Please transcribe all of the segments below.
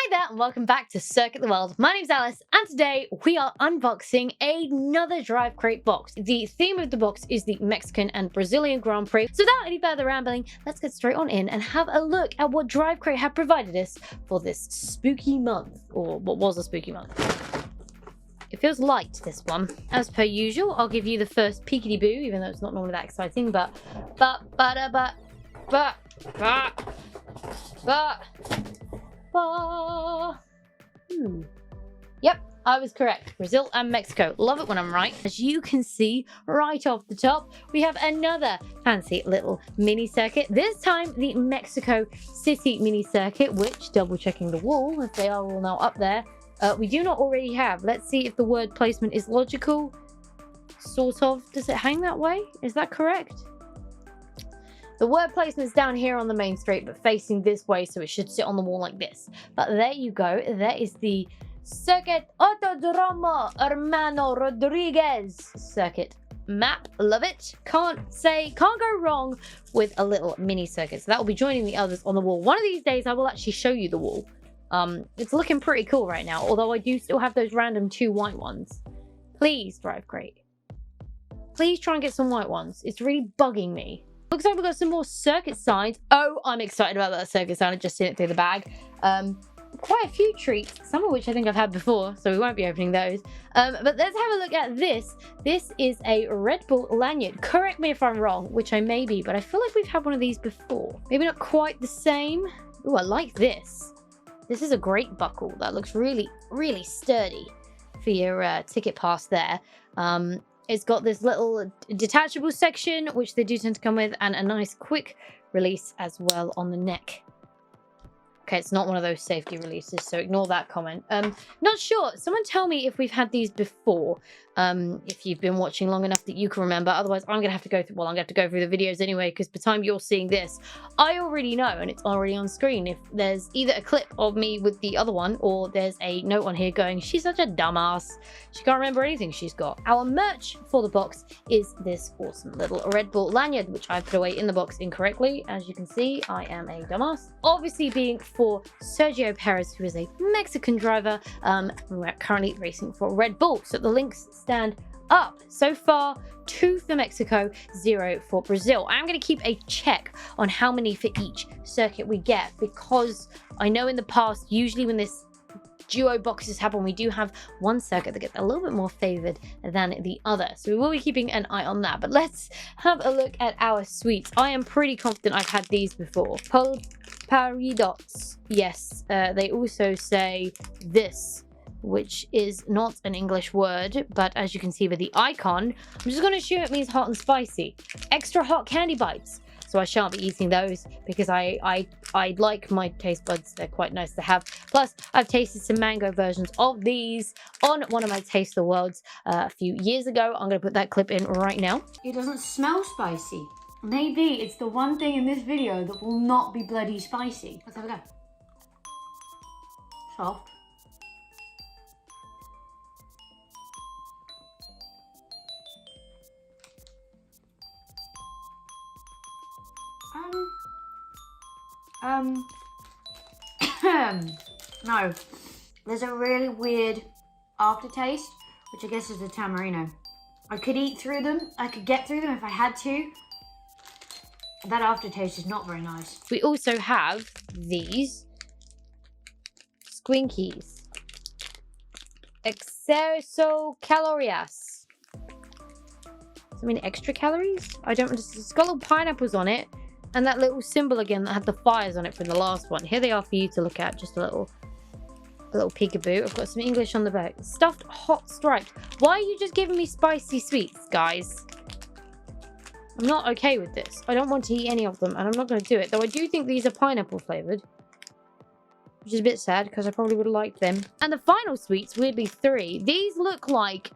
Hey there and welcome back to Circuit the World. My name's Alice and today we are unboxing another Drivecrate box. The theme of the box is the Mexican and Brazilian Grand Prix. So without any further rambling, let's get straight on in and have a look at what Drivecrate have provided us for this spooky month, or what was a spooky month. It feels light, this one. As per usual, I'll give you the first peekity-boo, even though it's not normally that exciting, Yep, I was correct. Brazil and Mexico. Love it when I'm right. As you can see right off the top, we have another fancy little mini circuit. This time the Mexico City mini circuit, which, double checking the wall, if they are all now up there, we do not already have. Let's see if the word placement is logical. Sort of. Does it hang that way? Is that correct? The word placement is down here on the main street, but facing this way, so it should sit on the wall like this. But there you go. There is the Circuit Autodromo Hermano Rodriguez circuit map. Love it. Can't go wrong with a little mini circuit. So that will be joining the others on the wall. One of these days, I will actually show you the wall. It's looking pretty cool right now, although I do still have those random 2 white ones. Please, Drivecrate. Please try and get some white ones. It's really bugging me. Looks like we've got some more circuit signs. Oh, I'm excited about that circuit sign. I just seen it through the bag. Quite a few treats, some of which I think I've had before, so we won't be opening those. But let's have a look at this. This is a Red Bull lanyard. Correct me if I'm wrong, which I may be, but I feel like we've had one of these before. Maybe not quite the same. Ooh, I like this. This is a great buckle. That looks really, really sturdy for your ticket pass there. It's got this little detachable section, which they do tend to come with, and a nice quick release as well on the neck. Okay, it's not one of those safety releases, so ignore that comment. Not sure. Someone tell me if we've had these before. If you've been watching long enough that you can remember. Otherwise, I'm gonna have to go through. Well, I'm gonna have to go through the videos anyway, because by the time you're seeing this, I already know, and it's already on screen. If there's either a clip of me with the other one, or there's a note on here going, "She's such a dumbass. She can't remember anything she's got." Our merch for the box is this awesome little Red Bull lanyard, which I put away in the box incorrectly. As you can see, I am a dumbass. Obviously, being for Sergio Perez, who is a Mexican driver, we're currently racing for Red Bull. So the links stand up. So far, 2 for Mexico, 0 for Brazil. I'm going to keep a check on how many for each circuit we get, because I know in the past, usually when this duo boxes happen, we do have one circuit that gets a little bit more favored than the other, so we will be keeping an eye on that. But let's have a look at our sweets. I am pretty confident I've had these before. Pulparidots. Yes, they also say this, which is not an English word, but as you can see by the icon, I'm just going to assume it means hot and spicy. Extra hot candy bites. So I shan't be eating those because I like my taste buds. They're quite nice to have. Plus, I've tasted some mango versions of these on one of my Taste the Worlds a few years ago. I'm going to put that clip in right now. It doesn't smell spicy. Maybe it's the one thing in this video that will not be bloody spicy. Let's have a go. Soft. No. There's a really weird aftertaste, which I guess is the tamarino. I could eat through them. I could get through them if I had to. That aftertaste is not very nice. We also have these Squinkies. Exceso calorias. So many extra calories? I don't understand. It's got little pineapples on it. And that little symbol again that had the fires on it from the last one. Here they are for you to look at. Just a little peekaboo. I've got some English on the back. Stuffed hot striped. Why are you just giving me spicy sweets, guys? I'm not okay with this. I don't want to eat any of them, and I'm not going to do it. Though I do think these are pineapple flavored, which is a bit sad because I probably would have liked them. And the final sweets, weirdly 3. These look like,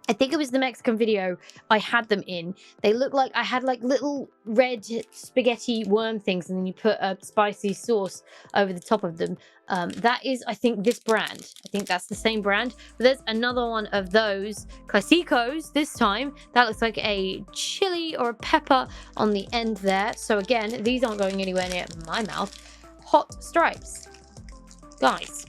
I think it was the Mexican video I had them in. They look like I had like little red spaghetti worm things, and then you put a spicy sauce over the top of them. That is, I think, this brand. I think that's the same brand. But there's another one of those clasicos this time. That looks like a chili or a pepper on the end there. So again, these aren't going anywhere near my mouth. Hot stripes. Guys,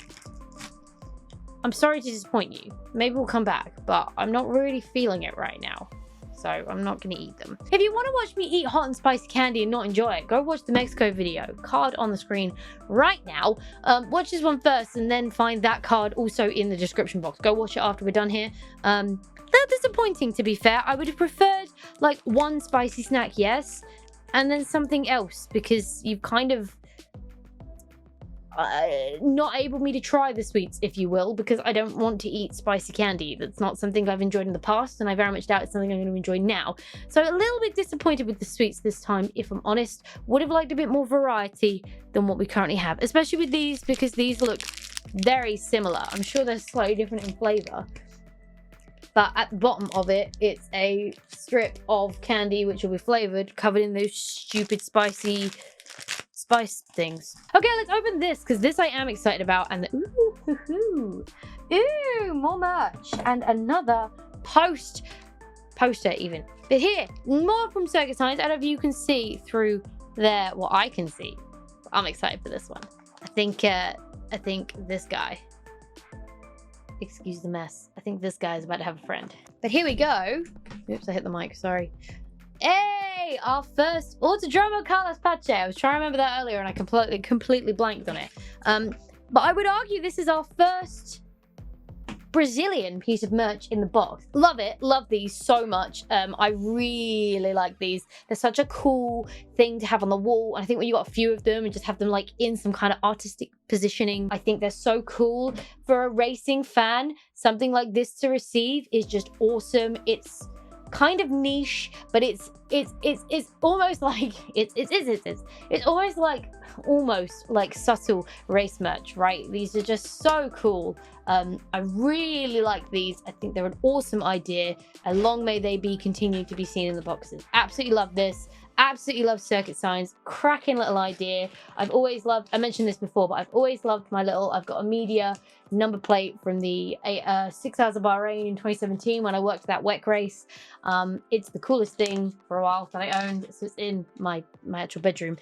I'm sorry to disappoint you. Maybe we'll come back, but I'm not really feeling it right now. So I'm not going to eat them. If you want to watch me eat hot and spicy candy and not enjoy it, go watch the Mexico video. Card on the screen right now. Watch this one first and then find that card also in the description box. Go watch it after we're done here. They're disappointing, to be fair. I would have preferred like one spicy snack, yes, and then something else, because you've kind of not able me to try the sweets, if you will, because I don't want to eat spicy candy. That's not something I've enjoyed in the past, and I very much doubt it's something I'm going to enjoy now. So a little bit disappointed with the sweets this time, if I'm honest. Would have liked a bit more variety than what we currently have, especially with these, because these look very similar. I'm sure they're slightly different in flavor, but at the bottom of it, it's a strip of candy which will be flavored, covered in those stupid spicy spice things. Okay, let's open this, because this I am excited about. And ooh, more merch and another poster even. But here, more from Circuit Science. I don't know if you can see through there what I can see. I'm excited for this one. I think this guy, excuse the mess, I think this guy is about to have a friend. But here we go. Oops, I hit the mic, sorry. Hey, our first Autodromo Carlos Pache. I was trying to remember that earlier and I completely blanked on it. But I would argue this is our first Brazilian piece of merch in the box. Love it. Love these so much. I really like these. They're such a cool thing to have on the wall. And I think when you got a few of them and just have them like in some kind of artistic positioning, I think they're so cool. For a racing fan, something like this to receive is just awesome. It's kind of niche, but it's almost like it's almost like subtle race merch, right? These are just so cool. I really like these. I think they're an awesome idea, and long may they be continued to be seen in the boxes. Absolutely love this. Absolutely love Circuit Signs. Cracking little idea. I've always loved, I mentioned this before, but I've always loved my little, I've got a media number plate from the 6 Hours of Bahrain in 2017 when I worked that WEC race. It's the coolest thing for a while that I owned. So it's in my actual bedroom.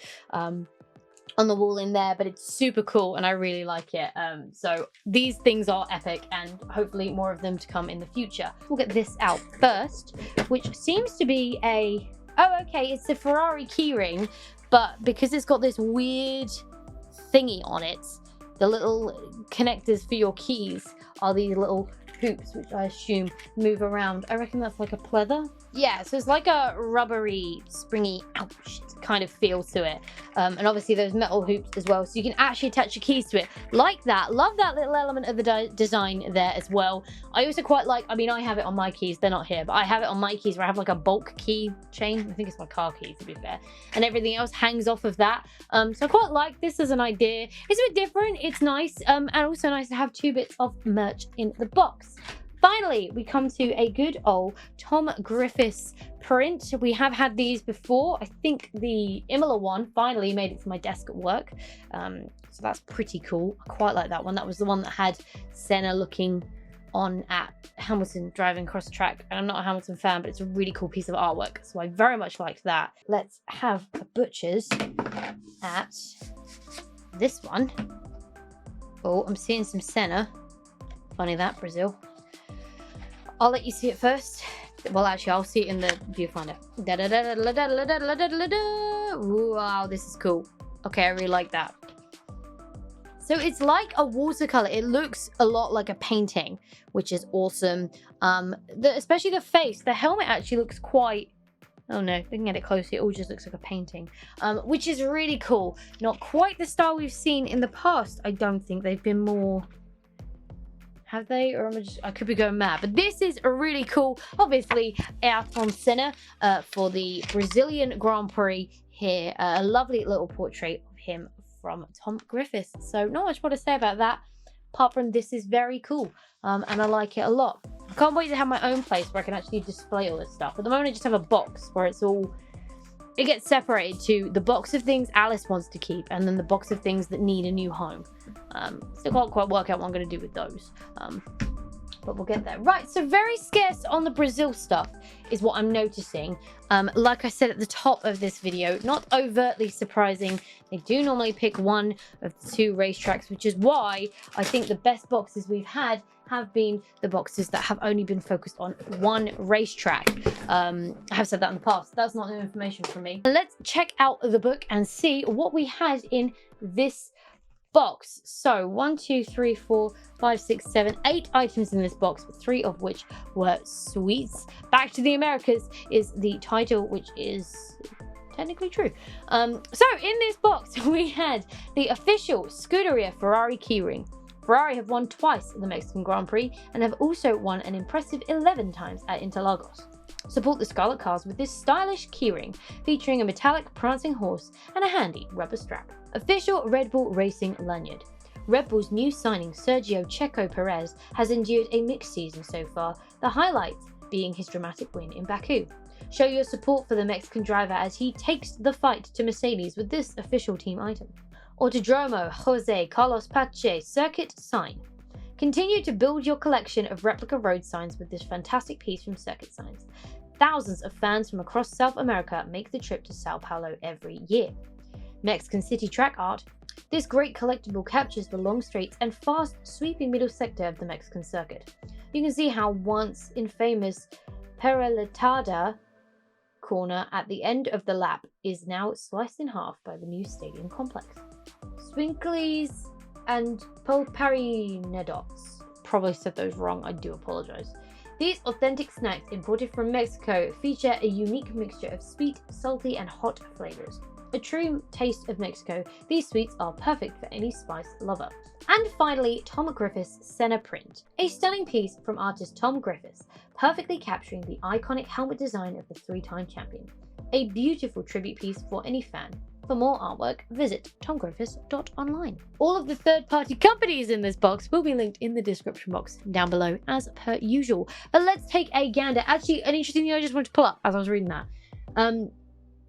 On the wall in there, but it's super cool and I really like it. So these things are epic, and hopefully more of them to come in the future. We'll get this out first, which seems to be a, oh okay, it's a Ferrari Key Ring, but because it's got this weird thingy on it, the little connectors for your keys are these little hoops, which I assume move around. I reckon that's like a pleather. Yeah, so it's like a rubbery, springy, ouch, kind of feel to it. And obviously those metal hoops as well, so you can actually attach your keys to it like that. Love that little element of the design there as well. I also quite like, I mean, I have it on my keys, they're not here, but I have it on my keys where I have like a bulk key chain. I think it's my car keys, to be fair, and everything else hangs off of that. So I quite like this as an idea. It's a bit different, it's nice, and also nice to have 2 bits of merch in the box. Finally, we come to a good old Tom Griffiths print. We have had these before. I think the Imola one finally made it to my desk at work. So that's pretty cool. I quite like that one. That was the one that had Senna looking on at Hamilton driving across the track. And I'm not a Hamilton fan, but it's a really cool piece of artwork. So I very much liked that. Let's have a butcher's at this one. Oh, I'm seeing some Senna. Funny that, Brazil. I'll let you see it first. Well, actually, I'll see it in the viewfinder. Wow, this is cool. Okay, I really like that. So it's like a watercolor. It looks a lot like a painting, which is awesome. Especially the face. The helmet actually looks quite... Oh no, if we can get it closer, it all just looks like a painting. Which is really cool. Not quite the style we've seen in the past. I don't think they've been more... Have they? Or I could be going mad. But this is a really cool, obviously, Ayrton Senna for the Brazilian Grand Prix here. A lovely little portrait of him from Tom Griffiths. So not much more to say about that, apart from this is very cool. And I like it a lot. I can't wait to have my own place where I can actually display all this stuff. At the moment, I just have a box where it's all... It gets separated to the box of things Alice wants to keep and then the box of things that need a new home. Still can't quite work out what I'm going to do with those. but we'll get there. Right, so very scarce on the Brazil stuff is what I'm noticing. Like I said at the top of this video, not overtly surprising. They do normally pick one of the two racetracks, which is why I think the best boxes we've had have been the boxes that have only been focused on one racetrack. I have said that in the past. That's not new information from me. Let's check out the book and see what we had in this box. So 1, 2, 3, 4, 5, 6, 7, 8 items in this box, 3 of which were sweets. Back to the Americas is the title, which is technically true. So in this box we had the official Scuderia Ferrari Key Ring. Ferrari have won twice at the Mexican Grand Prix and have also won an impressive 11 times at Interlagos. Support the Scarlet cars with this stylish keyring featuring a metallic prancing horse and a handy rubber strap. Official Red Bull Racing lanyard. Red Bull's new signing Sergio Checo Perez has endured a mixed season so far, the highlight being his dramatic win in Baku. Show your support for the Mexican driver as he takes the fight to Mercedes with this official team item. Autodromo Jose Carlos Pache Circuit Sign. Continue to build your collection of replica road signs with this fantastic piece from Circuit Signs. Thousands of fans from across South America make the trip to Sao Paulo every year. Mexican city track art. This great collectible captures the long straights and fast sweeping middle sector of the Mexican circuit. You can see how once infamous Peraletada corner at the end of the lap is now sliced in half by the new stadium complex. Swinklies and Pulparinadots. Probably said those wrong, I do apologize. These authentic snacks imported from Mexico feature a unique mixture of sweet, salty and hot flavors. A true taste of Mexico, these sweets are perfect for any spice lover. And finally, Tom Griffiths Senna Print, a stunning piece from artist Tom Griffiths, perfectly capturing the iconic helmet design of the 3-time champion. A beautiful tribute piece for any fan. For more artwork, visit tomgriffiths.online. All of the third-party companies in this box will be linked in the description box down below as per usual. But let's take a gander. Actually, an interesting thing I just wanted to pull up as I was reading that.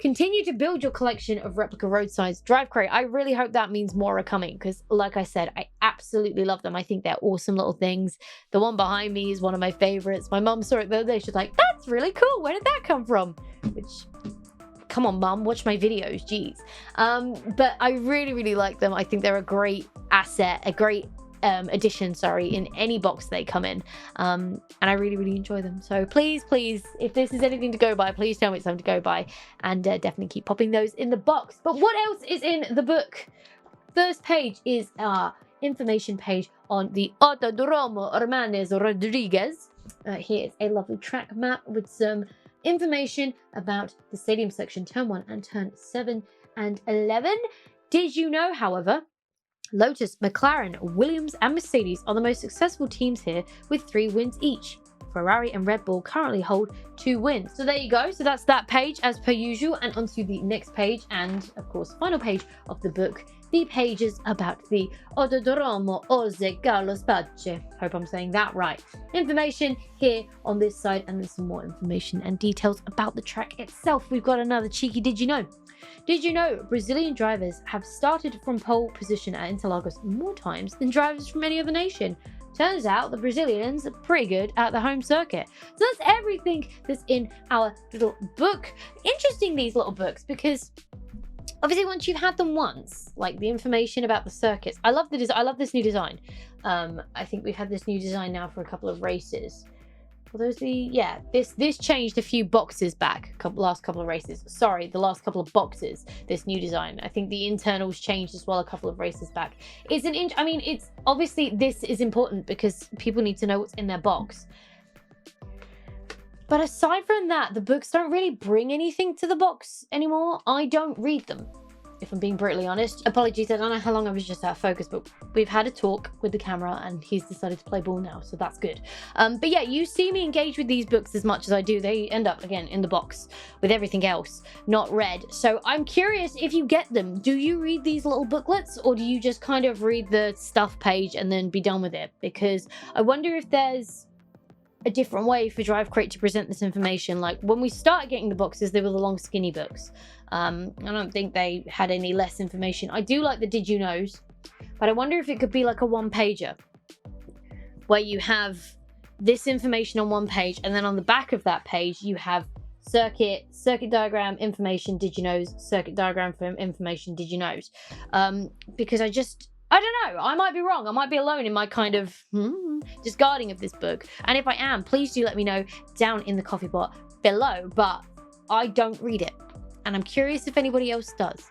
Continue to build your collection of replica road signs. Drivecrate, I really hope that means more are coming because, like I said, I absolutely love them. I think they're awesome little things. The one behind me is one of my favorites. My mum saw it the other day. She's like, that's really cool. Where did that come from? Which, come on, mum, watch my videos. Jeez. But I really, really like them. I think they're a great asset, a great addition, in any box they come in, and I really, really enjoy them. So please, if this is anything to go by, please tell me it's something to go by, and definitely keep popping those in the box. But what else is in the book? First page is our information page on the Autodromo Hermanes Rodriguez. Here is a lovely track map with some information about the stadium section, turn 1 and turn 7 and 11. Did you know, however, Lotus, McLaren, Williams and Mercedes are the most successful teams here with 3 wins each. Ferrari and Red Bull currently hold 2 wins. So there you go. So that's that page as per usual, and onto the next page and of course final page of the book, the pages about the Autodromo Jose Carlos Pache. Hope I'm saying that right. Information here on this side, and then some more information and details about the track itself. We've got another cheeky did you know. Did you know Brazilian drivers have started from pole position at Interlagos more times than drivers from any other nation? Turns out the Brazilians are pretty good at the home circuit. So that's everything that's in our little book. Interesting, these little books, because obviously once you've had them once, like the information about the circuits, I love the design. I love this new design. I think we've had this new design now for a couple of races. This changed a few boxes back, last couple of races. Sorry, the last couple of boxes, this new design. I think the internals changed as well a couple of races back. It's obviously this is important because people need to know what's in their box. But aside from that, the books don't really bring anything to the box anymore. I don't read them, if I'm being brutally honest. Apologies, I don't know how long I was just out of focus, but we've had a talk with the camera and he's decided to play ball now, so that's good. But yeah, you see me engage with these books as much as I do. They end up, again, in the box with everything else not read. So I'm curious if you get them. Do you read these little booklets, or do you just kind of read the stuff page and then be done with it? Because I wonder if there's a different way for Drivecrate to present this information. Like when we started getting the boxes, they were the long skinny books. I don't think they had any less information. I do like the did you knows, but I wonder if it could be like a 1-pager where you have this information on one page, and then on the back of that page you have circuit diagram information, did you know, circuit diagram for information, did you know, because I don't know, I might be wrong, I might be alone in my kind of discarding of this book, and if I am, please do let me know down in the coffee pot below. But I don't read it, and I'm curious if anybody else does.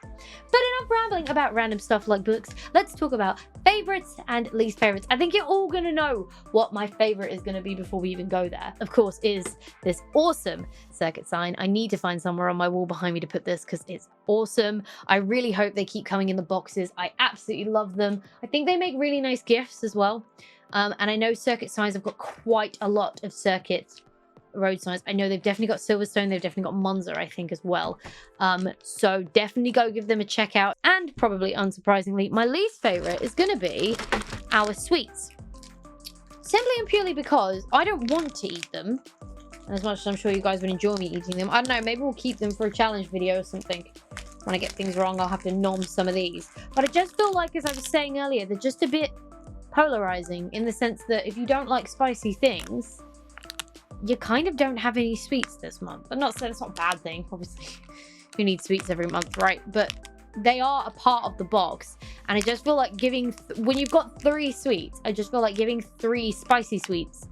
But enough rambling about random stuff like books. Let's talk about favorites and least favorites. I think you're all gonna know what my favorite is gonna be before we even go there. Of course, is this awesome circuit sign. I need to find somewhere on my wall behind me to put this because it's awesome. I really hope they keep coming in the boxes. I absolutely love them. I think they make really nice gifts as well. And I know circuit signs have got quite a lot of circuit road signs. I know they've definitely got Silverstone, they've definitely got Monza, I think, as well. So definitely go give them a check out. And probably unsurprisingly, my least favorite is going to be our sweets. Simply and purely because I don't want to eat them. And as much as I'm sure you guys would enjoy me eating them, I don't know, maybe we'll keep them for a challenge video or something. When I get things wrong, I'll have to nom some of these. But I just feel like, as I was saying earlier, they're just a bit polarizing in the sense that if you don't like spicy things, you kind of don't have any sweets this month. I'm not saying it's not a bad thing, obviously. Who needs sweets every month, right? But they are a part of the box. And I just feel like giving, when you've got 3 sweets, I just feel like giving 3 spicy sweets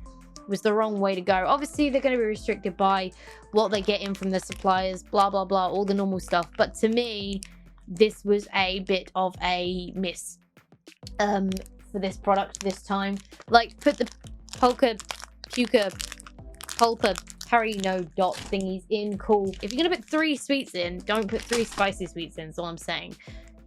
was the wrong way to go. Obviously, they're going to be restricted by what they get in from the suppliers, blah, blah, blah, all the normal stuff. But to me, this was a bit of a miss for this product this time. Like, put the pulpa parino dot thingies in, cool. If you're gonna put 3 sweets in, don't put 3 spicy sweets in, is all I'm saying,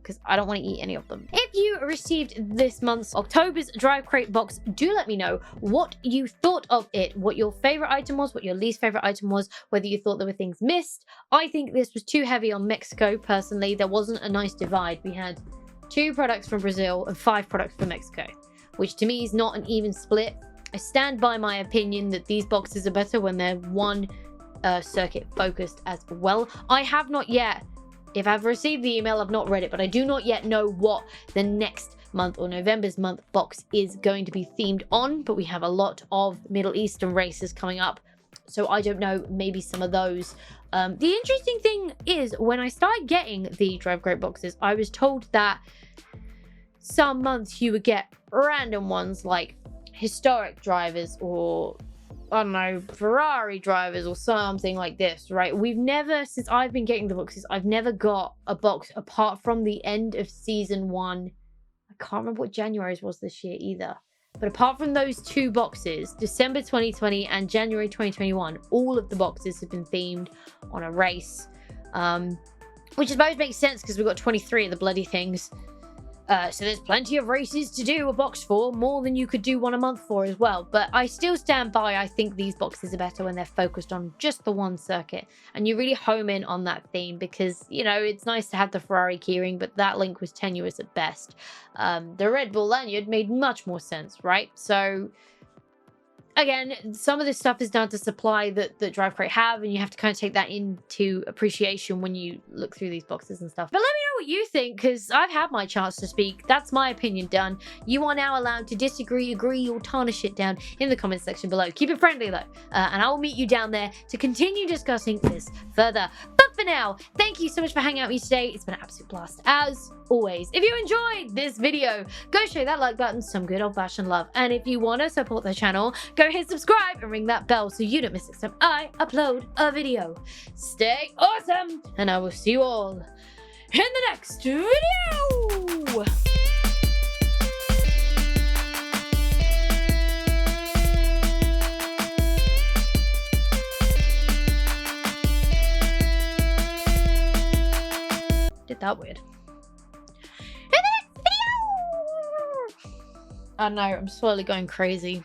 because I don't want to eat any of them. If you received this month's October's Drivecrate box, do let me know what you thought of it, what your favorite item was, what your least favorite item was, whether you thought there were things missed. I think this was too heavy on Mexico, personally. There wasn't a nice divide. We had 2 products from Brazil and 5 products from Mexico, which to me is not an even split. I stand by my opinion that these boxes are better when they're one circuit focused as well. I have not yet, if I've received the email, I've not read it, but I do not yet know what the next month or November's month box is going to be themed on, but we have a lot of Middle Eastern races coming up, so I don't know, maybe some of those. The interesting thing is, when I started getting the Drivecrate boxes, I was told that some months you would get random ones like historic drivers, or I don't know, Ferrari drivers or something like this, right? We've never, since I've been getting the boxes, I've never got a box apart from the end of season 1. I can't remember what January's was this year either, but apart from those 2 boxes, December 2020 and January 2021, all of the boxes have been themed on a race, which I suppose makes sense because we've got 23 of the bloody things. So there's plenty of races to do a box for, more than you could do one a month for as well. But I still stand by, I think these boxes are better when they're focused on just the one circuit. And you really home in on that theme because, you know, it's nice to have the Ferrari Key Ring, but that link was tenuous at best. The Red Bull lanyard made much more sense, right? So again, some of this stuff is down to supply that Drivecrate have, and you have to kind of take that into appreciation when you look through these boxes and stuff. But let me know what you think, because I've had my chance to speak. That's my opinion done. You are now allowed to disagree, agree, or tarnish it down in the comment section below. Keep it friendly though, and I will meet you down there to continue discussing this further. But for now, thank you so much for hanging out with me today. It's been an absolute blast as always. If you enjoyed this video, go show that like button some good old-fashioned love, and if you want to support the channel, go hit subscribe and ring that bell so you don't miss next time I upload a video. Stay awesome, and I will see you all in the next video. Did that weird. I know, I'm slowly going crazy.